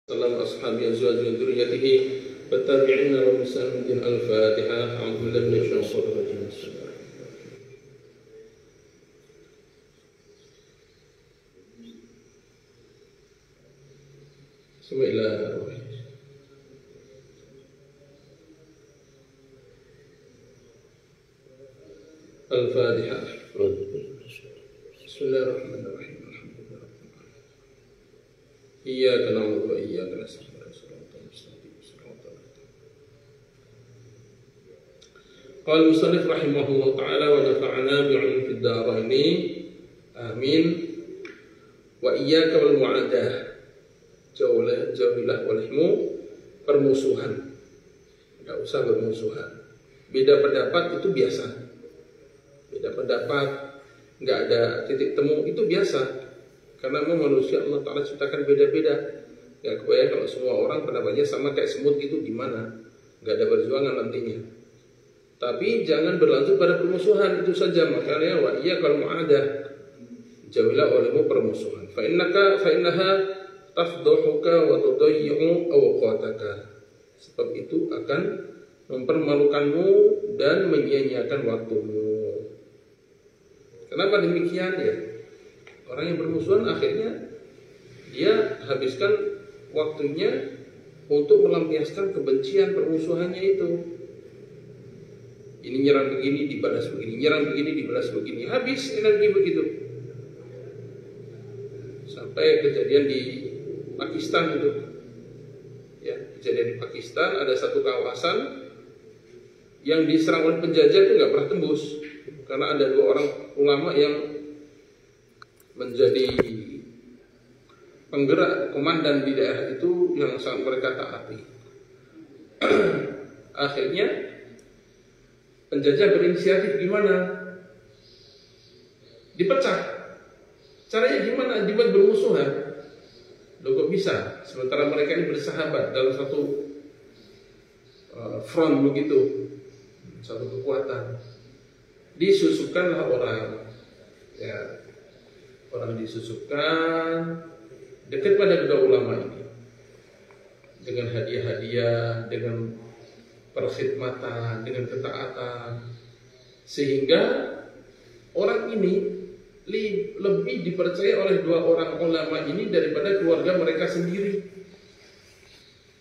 Salam ashabi azwaji wa dzurriyyatihi wa tabi'ina wa muslimin. Al-Fatihah. A'udzu billahi minasyaitonir rajim. Bismillahirrahmanirrahim. Al-Fatihah. Bismillahirrahmanirrahim. Iyyaka na'budu wa iyyaka nasta'in. Qala musannif rahimahullah ta'ala wa nafa'ana bi'ilmi fid dharaini. Amin. Wa iyyaka wal mu'adah. Jauhilah walihmu permusuhan. Enggak usah bermusuhan. Beda pendapat itu biasa. Beda pendapat, enggak ada titik temu itu biasa. Karena memang manusia Allah Ta'ala ciptakan beda-beda. Ya kebayang kalau semua orang pendapatnya sama kayak semut gitu gimana? Gak ada perjuangan nantinya. Tapi jangan berlanjut pada permusuhan itu saja. Makanya wa iya kalau mu'adah, jauhilah olehmu permusuhan. Fa innaha tafdahuka wa tudayyi'u awqataka. Sebab itu akan mempermalukanmu dan menyia-nyiakan waktumu. Kenapa demikian ya? Orang yang bermusuhan akhirnya dia habiskan waktunya untuk melampiaskan kebencian permusuhannya itu. Ini nyerang begini dibalas begini, nyerang begini dibalas begini, habis energi begitu. Sampai kejadian di Pakistan itu, ya kejadian di Pakistan ada satu kawasan yang diserang oleh penjajah itu nggak pernah tembus karena ada dua orang ulama yang menjadi penggerak komandan di daerah itu yang sangat mereka taati. Akhirnya penjajah berinisiatif gimana? Dipecah. Caranya gimana? Dibuat bermusuhan. Loh kok bisa? Sementara mereka ini bersahabat dalam satu front begitu, satu kekuatan. Disusupkanlah orang, ya. Orang disusupkan dekat pada kedua ulama ini dengan hadiah-hadiah, dengan perkhidmatan, dengan ketaatan, sehingga orang ini lebih dipercaya oleh dua orang ulama ini daripada keluarga mereka sendiri.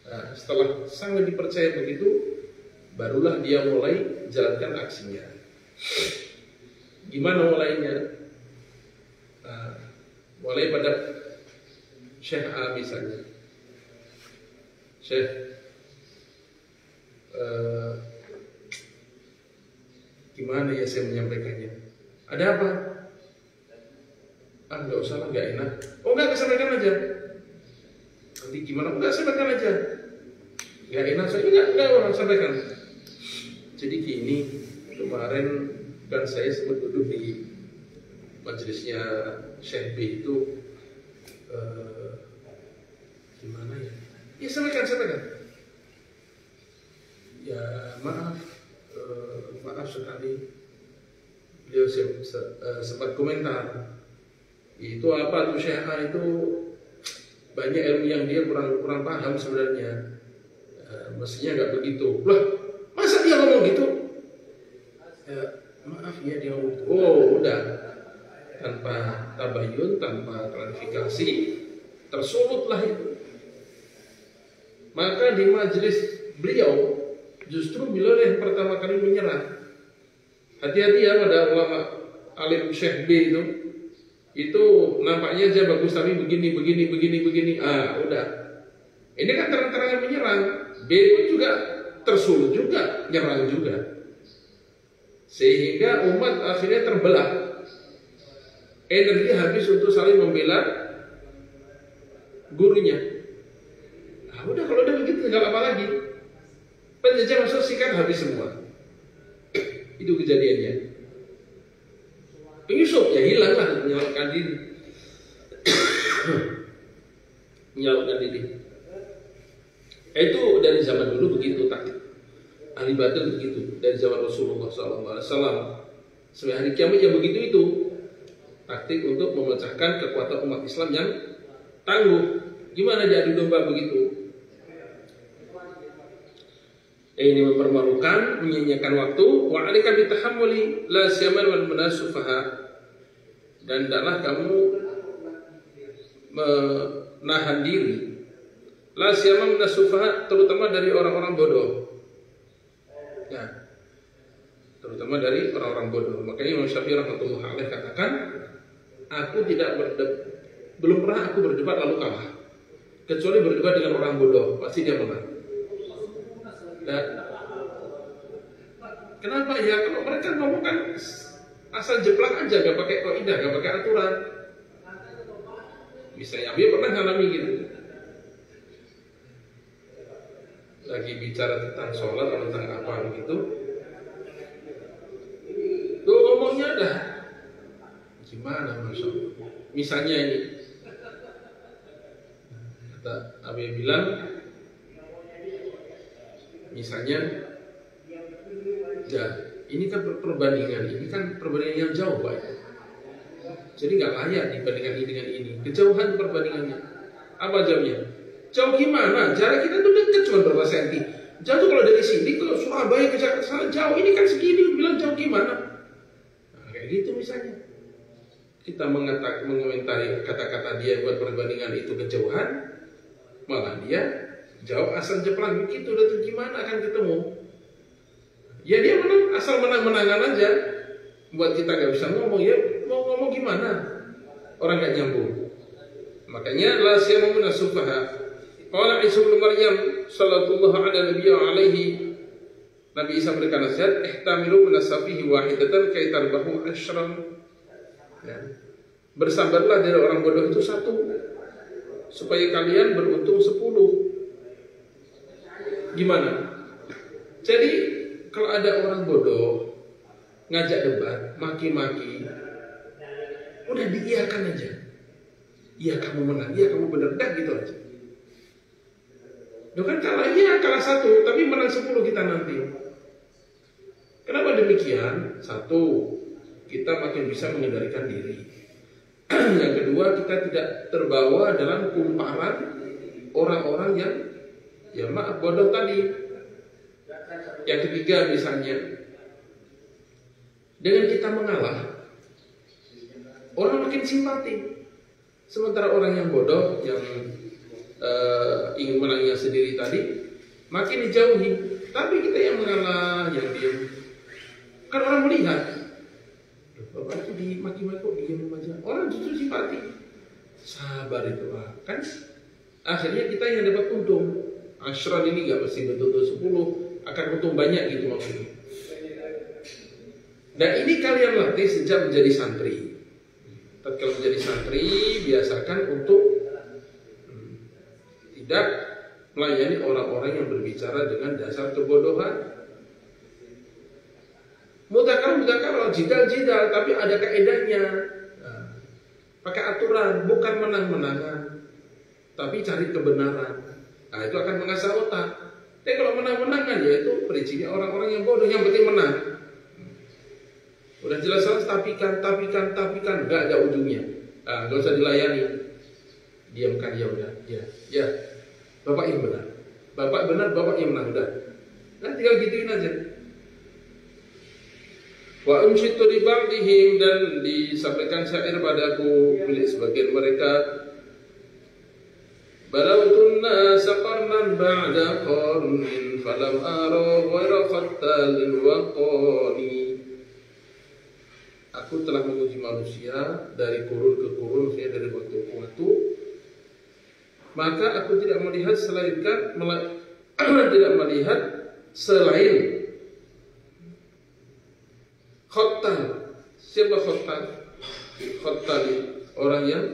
Nah, setelah sangat dipercaya begitu, barulah dia mulai jalankan aksinya. Gimana mulainya? Mulai pada Syekh A misalnya. Syekh gimana ya saya menyampaikannya? Ada apa? Enggak usah lah, enggak enak. Oh enggak, sampaikan aja. Nanti gimana? Enggak, sampaikan aja. Enggak enak, saya enggak orang sampaikan. Jadi gini, kemarin kan saya sempat duduk di majelisnya Syekh B itu gimana ya? Ya sampaikan. Ya maaf sekali. Beliau sempat komentar. Itu apa tuh Syekh A itu banyak ilmu yang dia kurang paham sebenarnya. Mestinya nggak begitu. Lah, masa dia ngomong gitu? Ya, maaf ya dia ngomong gitu. Oh udah. Tanpa tabayun, tanpa klarifikasi, tersulutlah itu. Maka di majelis beliau, justru beliau yang pertama kali menyerang. Hati-hati ya pada ulama alim Syekh B itu nampaknya aja bagus tapi begini. Udah. Ini kan terang-terangan menyerang. B pun juga tersulut juga, nyerang juga. Sehingga umat akhirnya terbelah. Energi habis untuk saling membela gurunya. Nah, udah kalau udah begitu tinggal apa lagi? Penjajah masuk sikat habis semua. Itu kejadiannya. Penyusup ya hilang lah, menyelamatkan diri. Itu dari zaman dulu begitu taktik. Ahli batin begitu dari zaman Rasulullah SAW. Sampai hari kiamat yang begitu itu. Taktik untuk memecahkan kekuatan umat Islam yang tangguh. Gimana diadu domba begitu? Ini mempermalukan, menyia-nyiakan waktu. Wa 'alaika bitahammuli la siyaman wal munasufaha. Dan hendaklah kamu menahan diri. La siyaman munasufaha, terutama dari orang-orang bodoh. Ya. Terutama dari orang-orang bodoh. Makanya Imam Syafi'i rahmatullah alaih katakan, aku belum pernah aku berdebat lalu kalah. Kecuali berdebat dengan orang bodoh, pasti dia menang. Dan kenapa ya? Kalau mereka ngomong kan asal jeplak aja, gak pakai kaidah, gak pakai aturan. Misalnya Abi pernah ngalami gitu. Lagi bicara tentang sholat atau tentang apa gitu. Tuh ngomongnya dah gimana Masya Allah. Misalnya ini kata Abi bilang, misalnya, ya ini kan perbandingan, yang jauh Pak. Jadi nggak layak dibandingkan ini dengan ini. Kejauhan perbandingannya. Apa jawabnya? Jauh gimana? Jarak kita tuh dekat cuma berapa senti. Jauh tuh kalau dari sini ke Surabaya ke Jakarta jauh. Ini kan segini, bilang jauh gimana? Nah, kayak gitu misalnya. Kita mengomentari kata-kata dia buat perbandingan itu kejauhan, malah dia jauh asal jeplang begitu, udah tuh gimana akan ketemu? Ya dia menang, asal menang-menangan aja. Buat kita gak bisa ngomong, ya mau ngomong gimana? Orang gak nyambung. Makanya la siyamun nasufaha. Qala Isa bin Maryam sallallahu alaihi Nabi Isa memberikan nasihat, ihtamilu nasafihi wahidatan kay tarbahu asyran. Ya. Bersabarlah dari orang bodoh itu satu, supaya kalian beruntung 10. Gimana? Jadi kalau ada orang bodoh ngajak debat, maki-maki, udah diiyakan aja. Iya kamu menang, iya kamu benar, dah gitu aja. Loh kan kalah, iya kalah 1, tapi menang 10 kita nanti. Kenapa demikian? 1, kita makin bisa mengendalikan diri. Yang kedua, kita tidak terbawa dalam kumparan orang-orang yang ya maaf bodoh tadi. Yang ketiga misalnya, dengan kita mengalah, orang makin simpati. Sementara orang yang bodoh, yang ingin menangnya sendiri tadi, makin dijauhi. Tapi kita yang mengalah, yang diam, kan orang melihat, bapak itu dimaki-maki kok diam aja. Orang justru simpati. Sabar itu kan. Akhirnya kita yang dapat untung. Asyran ini gak mesti betul-betul 10, akan untung banyak gitu maksudnya. Dan ini kalian latih sejak menjadi santri. Kalau menjadi santri, biasakan untuk tidak melayani orang-orang yang berbicara dengan dasar kebodohan. Mudakar, jidal, tapi ada kaedahnya. Nah, pakai aturan, bukan menang-menangan, tapi cari kebenaran. Nah, itu akan mengasah otak. Tapi kalau menang-menangan, ya itu prinsipnya orang-orang yang bodoh, yang penting menang. Udah jelas-jelas tapikan, nggak ada ujungnya. Nah, nggak usah dilayani. Diamkan, ya udah, ya. Bapak yang benar, bapak yang menang, udah. Nah, tinggal gituin aja. Wa unshitu li ba'dihim, dan disampaikan syair padaku milik sebagian mereka. Balawtun nasa qarnan ba'da qarnin falam ara ghaira khattalin wa qani. Aku telah menguji manusia dari kurun ke kurun, dari waktu ke waktu, maka aku tidak melihat selain khottal. Siapa khottal? Khottal orang yang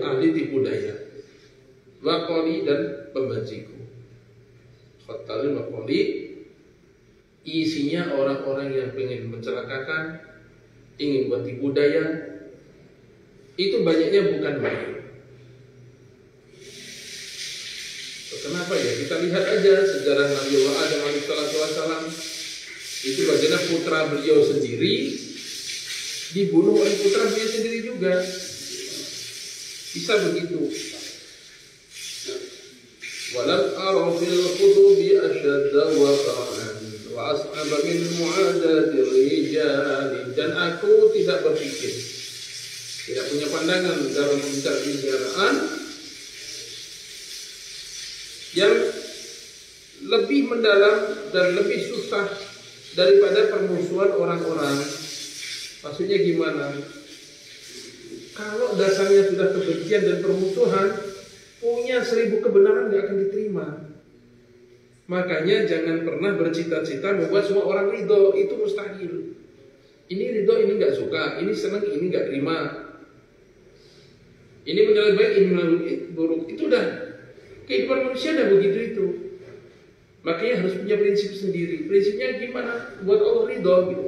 ahli tipu daya, waqali dan pembajiku. Khottal waqali isinya orang-orang yang pengen mencelakakan, ingin buat tipu daya. Itu banyaknya bukan baik. Kenapa ya? Kita lihat aja sejarah Nabi Allah Adam alaihissalam. Itu bagaimana putra beliau sendiri dibunuh oleh putra beliau sendiri juga. Di bisa begitu. Walam ara fil qutubi asyadda waqa'an wa as'aba min mu'adati rijal. Dan aku tidak berpikir, tidak punya pandangan dalam pembicaraan yang lebih mendalam dan lebih susah daripada permusuhan orang-orang. Maksudnya gimana? Kalau dasarnya sudah kebencian dan permusuhan, punya 1000 kebenaran gak akan diterima. Makanya jangan pernah bercita-cita membuat semua orang ridho, itu mustahil. Ini ridho, ini gak suka, ini senang, ini gak terima. Ini menilai baik, ini menilai buruk. Itu dah kehidupan manusia dah begitu itu. Makanya harus punya prinsip sendiri. Prinsipnya gimana? Buat Allah ridho gitu.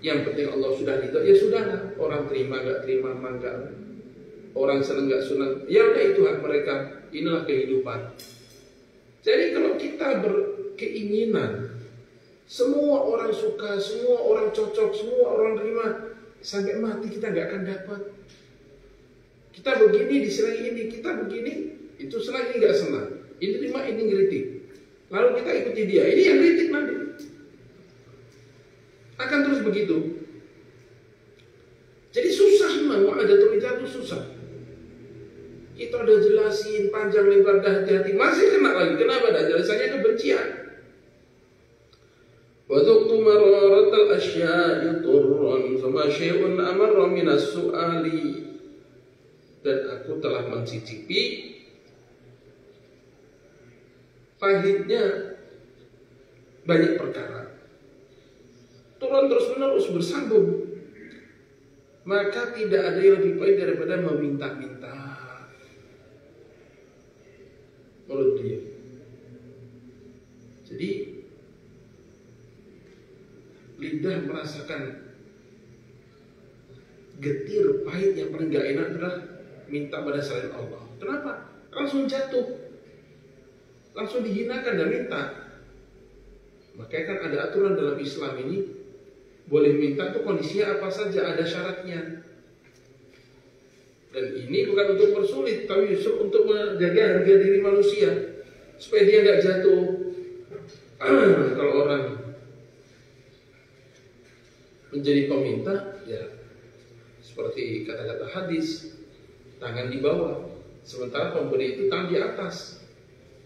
Yang penting Allah sudah ridho, ya sudahlah. Orang terima gak terima, mangga. Orang senang gak senang, ya udah itu hak mereka. Inilah kehidupan. Jadi kalau kita berkeinginan semua orang suka, semua orang cocok, semua orang terima, sampai mati kita gak akan dapat. Kita begini disenangi ini, kita begini, itu senang ini gak senang. Ini terima, ini ngeritik. Lalu kita ikuti dia, ini yang kritik nanti. Akan terus begitu. Jadi susah memang, ada tulisan itu susah. Kita udah jelasin panjang lebar dah hati-hati, masih kena lagi. Kenapa? Dah jelasannya kebencian. Wa dhuqtu mararatal asya'i turran fama syai'un amarra minas su'ali. Dan aku telah mencicipi pahitnya banyak perkara. Turun terus-menerus bersambung. Maka tidak ada yang lebih baik daripada meminta-minta. Menurut dia. Jadi lidah merasakan getir pahit yang paling gak enak adalah minta pada selain Allah. Kenapa? Langsung jatuh, langsung dihinakan dan minta. Makanya kan ada aturan dalam Islam ini, boleh minta tuh kondisinya apa saja, ada syaratnya. Dan ini bukan untuk mempersulit, tapi justru untuk menjaga harga diri manusia supaya dia nggak jatuh. Kalau orang menjadi peminta, ya seperti kata-kata hadis, tangan di bawah, sementara pemberi itu tangan di atas.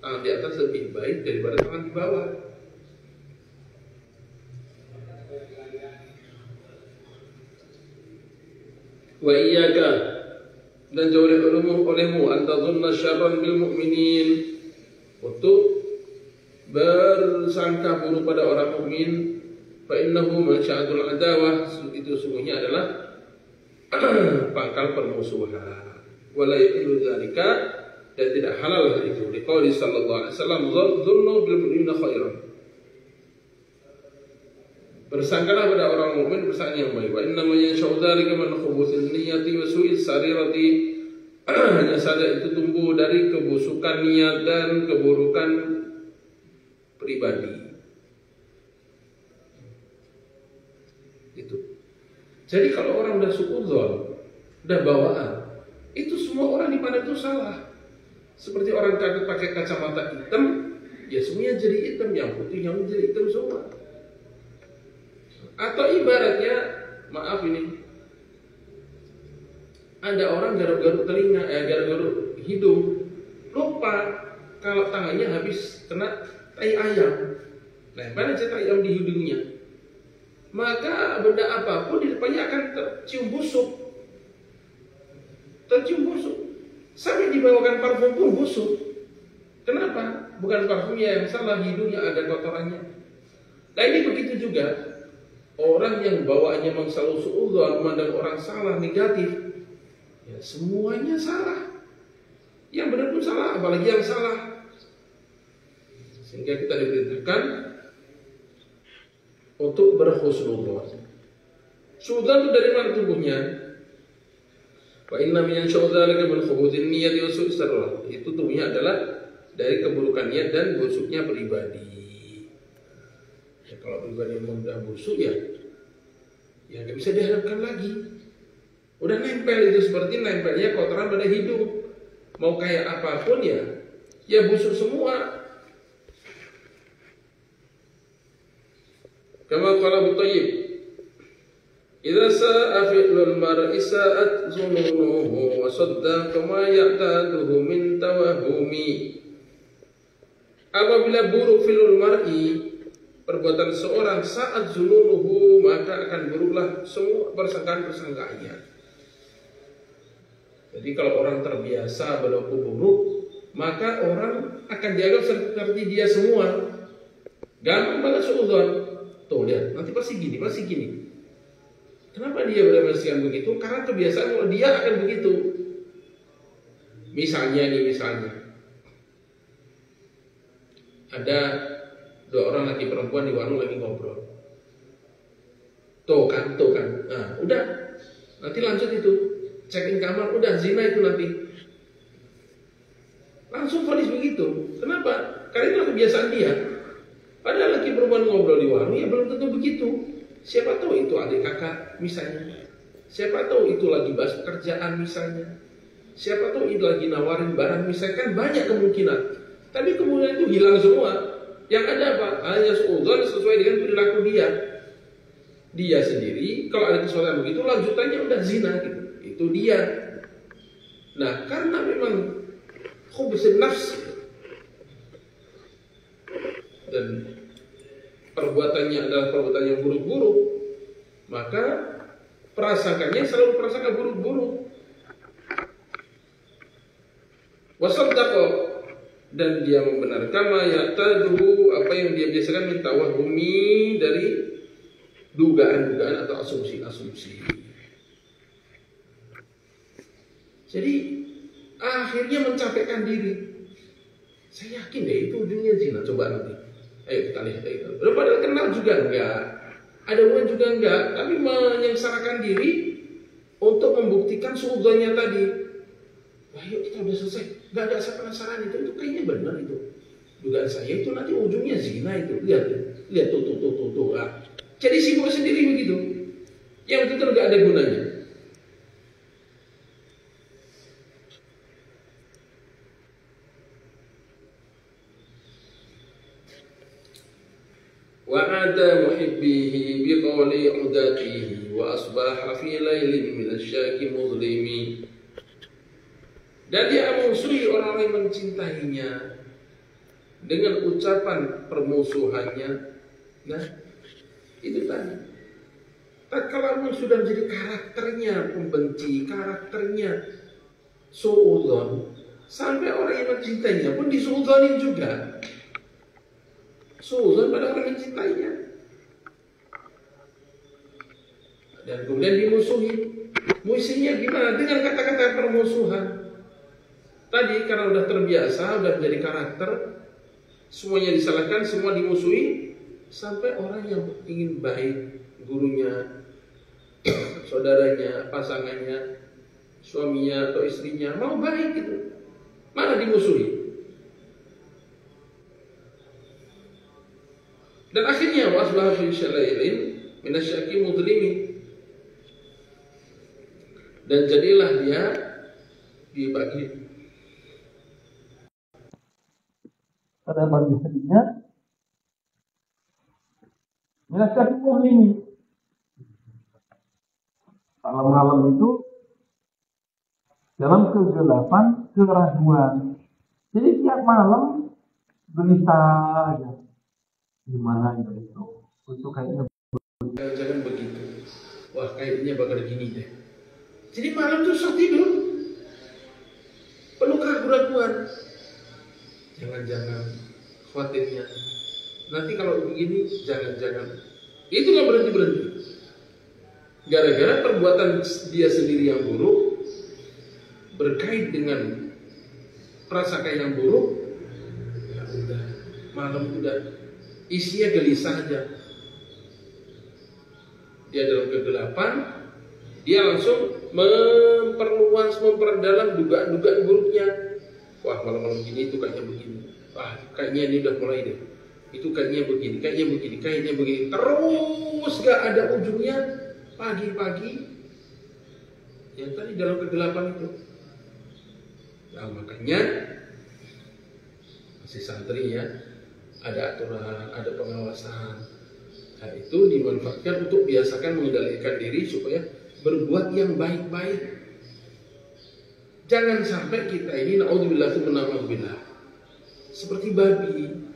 Tangan di atas lebih baik daripada tangan di bawah. Wa iyyaka, dan jauhilah olehmu antadzunna syarran bil mu'minin, untuk bersangka buruk pada orang mukmin. Fa innahu masya'atul adawah, itu sungguhnya adalah pangkal permusuhan. Wala yahilu dzalika, dan tidak halal hal itu. Liqauli sallallahu alaihi wasallam, dzunnu bil mu'minina khairan. Bersangkalah pada orang mukmin bersangka yang baik. Wa inna ma yansha'u dzalika min khubuthil niyyati wa su'is sarirati. Hanya saja itu tumbuh dari kebusukan niat dan keburukan pribadi. Itu. Jadi kalau orang udah suudzon, udah bawaan, itu semua orang dipandang itu salah. Seperti orang pakai kacamata hitam, ya semuanya jadi hitam, yang putih yang jadi hitam semua. Atau ibaratnya, maaf ini, ada orang garuk-garuk telinga, garuk-garuk hidung, lupa kalau tangannya habis kena tai ayam. Nah, mana tai ayam di hidungnya? Maka benda apapun di depannya akan tercium busuk. Tercium busuk. Sampai dibawakan parfum pun busuk. Kenapa? Bukan parfumnya yang salah, hidungnya ada kotorannya. Nah ini begitu juga. Orang yang bawaannya memang selalu suudzon, memandang orang salah, negatif, ya semuanya salah. Yang benar pun salah, apalagi yang salah. Sehingga kita diperintahkan untuk berhusnudzon. Suudzon itu dari mana tumbuhnya? Wa inna min syaudzalika min khubudin niyyati wa su'is sarrah. Itu tumbuhnya adalah dari keburukan niat dan busuknya pribadi. Ya, kalau pribadi memang sudah busuk, ya nggak bisa diharapkan lagi. Udah nempel itu seperti nempelnya kotoran pada hidup. Mau kayak apapun ya busuk semua. Kama qala Abu Thayyib, idza sa'a fi'lul mar'i sa'at zununuhu wa sadda kama ya'taduhu min tawahumi. Apabila buruk fi'lul mar'i, perbuatan seorang, saat zununuhu, maka akan buruklah semua persangkaan-persangkaannya. Jadi kalau orang terbiasa berlaku buruk, maka orang akan dianggap seperti dia semua. Gampang banget suudzon. Tuh lihat, nanti pasti gini, pasti gini. Kenapa dia beremosikan begitu? Karena kebiasaan kalau dia akan begitu. Misalnya ada dua orang laki perempuan di warung lagi ngobrol. Tuh kan. Nah, udah. Nanti lanjut itu. Check-in kamar, udah zina itu nanti. Langsung vonis begitu. Kenapa? Karena itu kebiasaan dia. Padahal laki perempuan ngobrol di warung ya belum tentu begitu. Siapa tahu itu adik kakak misalnya. Siapa tahu itu lagi bahas pekerjaan misalnya. Siapa tahu itu lagi nawarin barang misalnya. Kan banyak kemungkinan. Tapi kemudian itu hilang semua. Yang ada apa? Hanya suudzon sesuai dengan perilaku dia. Dia sendiri kalau ada sesuatu yang begitu lanjutannya udah zina gitu. Itu dia. Nah karena memang khubzun nafs dan perbuatannya adalah perbuatan yang buruk-buruk, maka prasangkanya selalu prasangka buruk-buruk. Wasaddaqa, dan dia membenarkan ma ya'taduhu, apa yang dia biasakan min tawahumi, dari dugaan-dugaan atau asumsi-asumsi. Jadi akhirnya mencapaikan diri. Saya yakin deh itu ujungnya zina. Coba nanti. Ayo kita lihat itu. Padahal kenal juga enggak, ada hubungan juga enggak, tapi menyengsarakan diri untuk membuktikan suudzonnya tadi. Wah, yuk kita udah selesai. Enggak ada, saya penasaran itu kayaknya benar itu. Dugaan saya itu nanti ujungnya zina itu. Lihat tuh. Ah. Jadi sibuk sendiri begitu. Yang itu enggak ada gunanya. Wa'ada muhibbihi biqawli udatihi wa asbaha fi lailin minasyaki muzlimi. Dan dia memusuhi orang-orang yang mencintainya dengan ucapan permusuhannya. Nah, itu tadi. Tatkala sudah menjadi karakternya pembenci, karakternya suudzon, sampai orang yang mencintainya pun disuudzonin juga. Suudzon pada orang yang mencintainya. Dan kemudian dimusuhi. Musuhnya gimana? Dengan kata-kata permusuhan. Tadi karena udah terbiasa, udah menjadi karakter, semuanya disalahkan, semua dimusuhi, sampai orang yang ingin baik, gurunya, saudaranya, pasangannya, suaminya atau istrinya mau baik gitu, malah dimusuhi. Dan akhirnya wasbah fi syalailin minasyaki mudlimi, dan jadilah dia dibagi pada bagi sedihnya minasyaki mudlimi. Malam-malam itu dalam kegelapan, keraguan. Jadi tiap malam gelisah aja. Gimana ya itu kayaknya jangan begitu. Wah kayaknya bakal gini deh. Jadi malam tuh susah tidur, penuh keraguan. Jangan-jangan khawatirnya nanti kalau begini, jangan-jangan itu nggak berhenti. Gara-gara perbuatan dia sendiri yang buruk berkait dengan prasangka yang buruk, ya udah malam udah isinya gelisah aja. Dia dalam kegelapan, dia langsung memperdalam dugaan-dugaan buruknya. Wah malam-malam gini itu kayaknya begini. Wah kayaknya ini udah mulai deh. Itu kayaknya begini. Terus gak ada ujungnya. Pagi-pagi yang tadi dalam kegelapan itu. Nah, makanya masih santri ya, ada aturan, ada pengawasan. Nah, itu dimanfaatkan untuk biasakan mengendalikan diri supaya berbuat yang baik-baik. Jangan sampai kita ini naudzubillah seperti babi.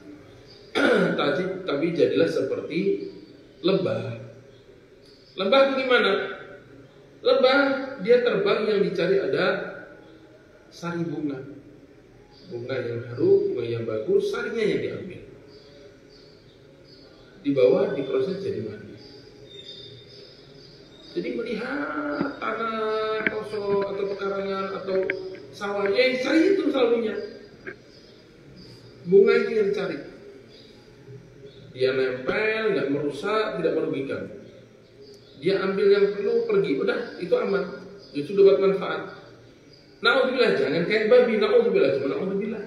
Tapi jadilah seperti lebah. Lebah itu gimana? Lebah dia terbang yang dicari ada sari bunga. Bunga yang harum, bunga yang bagus, sarinya yang diambil. Dibawa, diproses jadi madu. Jadi melihat tanah kosong atau pekarangan atau sawah, yang dicari itu selalunya bunga itu yang dicari. Dia nempel, nggak merusak, tidak merugikan. Dia ambil yang perlu, pergi, udah itu aman, itu dapat manfaat. Naudzubillah, jangan kayak babi, naudzubillah, cuma naudzubillah.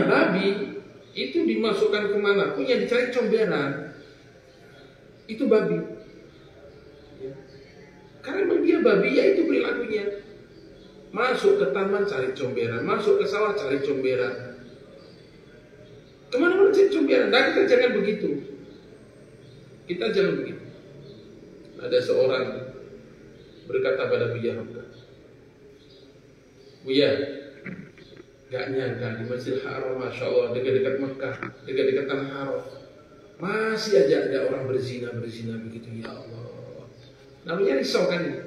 Babi itu dimasukkan kemana pun yang dicari comberan, itu babi. Karena memang dia babi, ya itu perilakunya. Masuk ke taman cari comberan, masuk ke sawah cari comberan. Kemana-mana cari comberan. Nah, kita jangan begitu. Kita jangan begitu. Ada seorang berkata pada Buya Hamka, Buya, gak nyangka di Masjidil Haram, Masya Allah, dekat-dekat Mekah, dekat-dekat Tanah Haram, masih aja ada orang berzina begitu, ya Allah. Namanya risau kan ini.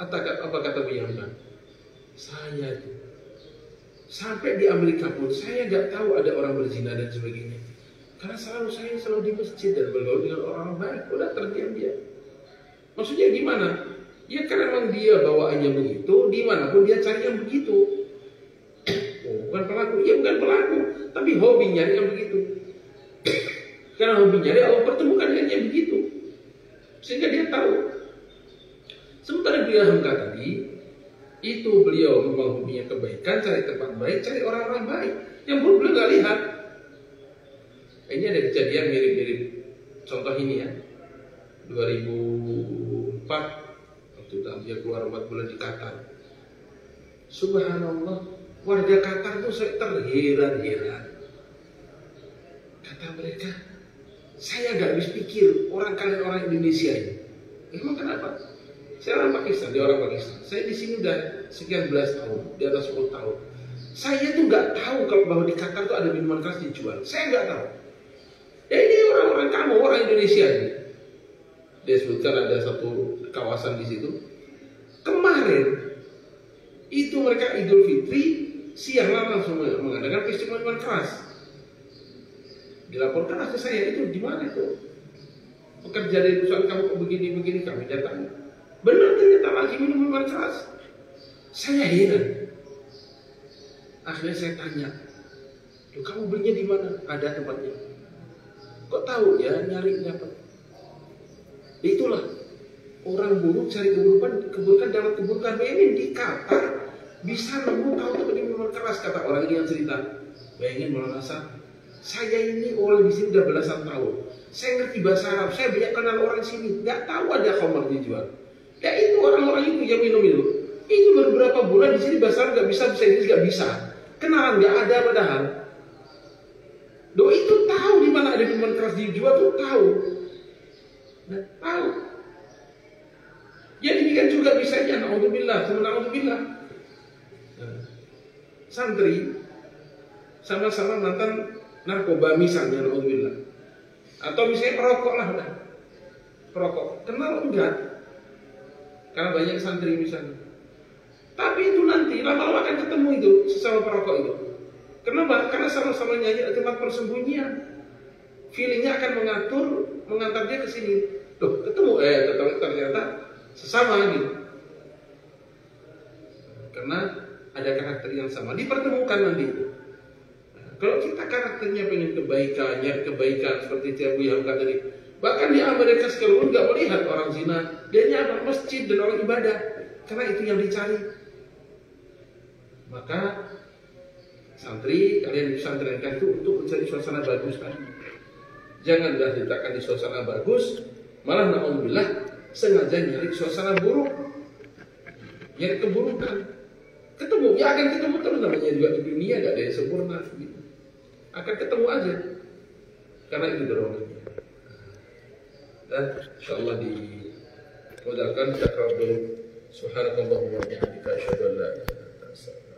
Apa kata Buya Hamka? Saya itu sampai di Amerika pun saya gak tahu ada orang berzina dan sebagainya. Karena saya selalu di masjid dan bergaul dengan orang baik. Udah terdiam dia. Maksudnya gimana? Ya karena memang dia bawaannya begitu, dimanapun dia cari yang begitu. Oh, bukan pelaku, ya bukan pelaku, tapi hobi nyari yang begitu. Karena hobi nyari, Allah pertemukan dengan yang begitu, sehingga dia tahu. Sementara Buya Hamka tadi, itu beliau memang hobinya kebaikan, cari tempat baik, cari orang-orang baik. Yang belum beliau nggak lihat. Ini ada kejadian mirip-mirip. Contoh ini ya, 2004 waktu dia keluar 4 bulan di Qatar. Subhanallah, warga Qatar tuh saya terheran-heran. Kata mereka, saya gak habis pikir kalian orang Indonesia ini. Emang kenapa? Saya orang Pakistan, dia orang Pakistan. Saya di sini udah sekian belas tahun, di atas 10 tahun. Saya tuh gak tahu kalau bahwa di Qatar tuh ada minuman keras dijual. Saya gak tahu. Ya ini orang-orang kamu, orang Indonesia ini. Dia sebutkan ada satu kawasan di situ. Kemarin itu mereka Idul Fitri siang langsung mengadakan festival minuman keras. Dilaporkan ke saya, itu di mana itu? Pekerja dari perusahaan kamu kok begini-begini, kami datang. Benar ternyata lagi minum minuman keras. Saya heran. Akhirnya saya tanya, "Loh, kamu belinya di mana?" Ada tempatnya. Kok tahu ya, nyari dapat. Itulah orang buruk cari keburukan dalam keburukan. Bayangin di Qatar bisa nemu tahu tuh di minuman keras, kata orang ini yang cerita. Bayangin malah rasa, saya ini orang di sini udah belasan tahun. Saya ngerti bahasa Arab, saya banyak kenal orang sini, nggak tahu ada khamar dijual. Ya itu orang-orang itu yang minum itu. Itu beberapa bulan di sini bahasa Arab nggak bisa, bahasa Inggris nggak bisa. Kenalan nggak ada padahal. Doa itu tahu di mana ada minuman keras dijual tuh tahu. Nah, tahu. Ya demikian juga misalnya, naudzubillah, naudzubillah. Santri sama-sama mantan narkoba misalnya, naudzubillah. Atau misalnya perokok lah, udah. Perokok, kenal enggak? Karena banyak santri misalnya. Tapi itu nanti lama-lama akan ketemu itu sesama perokok itu. Kenapa? Karena sama-sama nyanyi tempat persembunyian. Feelingnya akan mengantar dia ke sini. Loh, ketemu, ternyata sesama gitu. Karena ada karakter yang sama, dipertemukan nanti itu. Nah, kalau kita karakternya pengen kebaikan, nyari kebaikan seperti Buya Hamka tadi. Bahkan di Amerika sekalipun nggak melihat orang zina, dia nyapa masjid dan orang ibadah, karena itu yang dicari. Maka santri, kalian disantrenkan itu untuk mencari suasana bagus kan. Janganlah diletakkan di suasana bagus, malah naudzubillah sengaja nyari suasana buruk, nyari keburukan. Ketemu, ya akan ketemu terus, namanya juga di dunia gak ada yang sempurna gitu. Akan ketemu aja, karena itu dorongannya. Dan insyaallah dimudahkan kita kabul. Subhanakallahumma wa bihamdika asyhadu an la ilaha illa anta